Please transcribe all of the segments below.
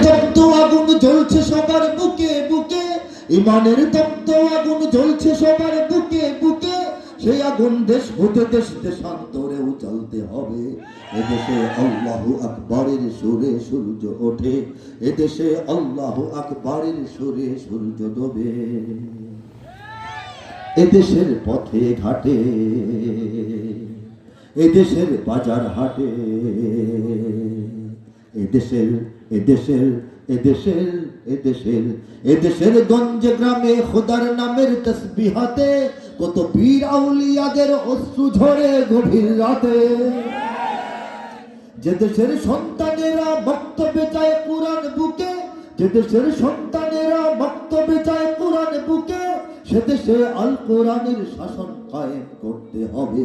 তপ্ত আগুন জ্বলছে সবার বুকে বুকে, ইমানের তপ্ত আগুন জ্বলছে সবার বুকে বুকে। সেই আগুন দেশ হতে দেশ দেশান্তরেও জ্বলতে হবে। এদেশে আল্লাহু আকবরের সুরে সূর্য ওঠে, এদেশে আল্লাহু আকবরের সুরে সূর্য ডোবে। এদেশের পথে ঘাটে, এদেশের বাজার হাটে, এদেশের এদেশের এদেশের এদেশের এদেশের গঞ্জে গ্রামে খোদার নামের তসবিহাতে কত পীর আউলিয়াদের অশ্রু ঝরে গভীর রাতে। যে দেশের সন্তানেরা বক্তব্যে চায় কোরআন বুকে, যে দেশের সন্তানেরা বক্তব্যে চায় কোরআন বুকে, সে দেশে আল কোরআনের শাসন কায়েম করতে হবে।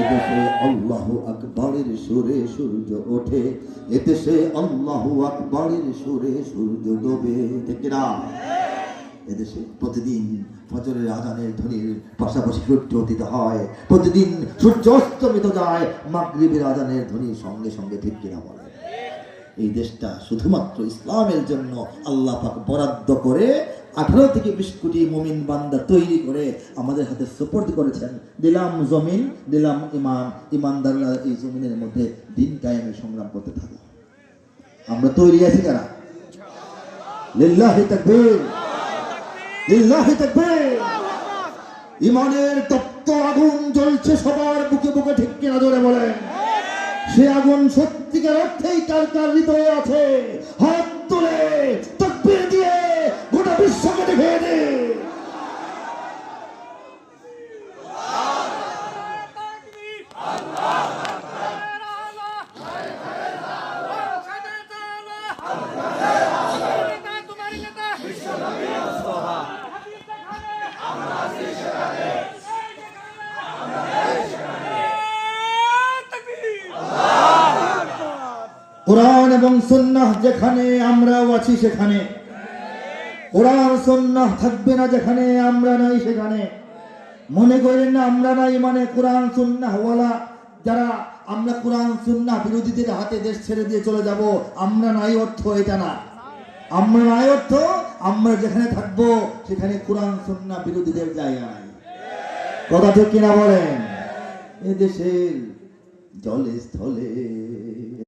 এদেশে আল্লাহু আকবরের সুরে সূর্য ওঠে, এদেশে আল্লাহু আকবরের সুরে সূর্য ডোবে। ঠিক না? এদেশে প্রতিদিন ফজরের আজানের ধ্বনির পাশাপাশি সূর্য উদিত হয়, প্রতিদিন সূর্য অস্তমিত যায় মাগরিবের আজানের ধ্বনির সঙ্গে সঙ্গে। ঠিক কিনা বলে? এই দেশটা শুধুমাত্র ইসলামের জন্য আল্লাহ পাক বরাদ্দ করে 18 থেকে 20 কোটি মুমিন বান্দা তৈরি করে আমাদের হাতে সুপর্দ করেছেন। দিলাম জমিন, দিলাম ইমান, ইমানদাররা এই জমিনের মধ্যে দিন কায়েমের সংগ্রাম করতে থাকে। আমরা তৈরি আছি কারা? লিল্লাহি তাকবীর, লিল্লাহি তাকবীর। ইমানের তপ্ত আগুন জ্বলছে সবার বুকে বুকে। ঠিক কিনা জোরে বলেন? সে আগুন সত্যিকার অর্থেই কার কার হৃদয়ে আছে? হাত তুলে তাকবীর দিয়ে গোটা বিশ্বকে দেখিয়ে দে। কোরআন এবং সুন্নাহ যেখানে আমরাও আছি সেখানে, কোরআন সুন্নাহ থাকবে না যেখানে আমরা নাই সেখানে। মনে করেন না আমরা নাই মানে কোরআন সুন্নাহ ওয়ালা যারা আমরা কোরআন সুন্নাহ বিরোধীদের হাতে দেশ ছেড়ে দিয়ে চলে যাব, আমরা নাই অর্থ এটা না। আমরা নাই অর্থ আমরা যেখানে থাকবো সেখানে কোরআন সুন্নাহ বিরোধীদের জায়গা নাই। কথা ঠিক কিনা বলেন? এদেশের জলে স্থলে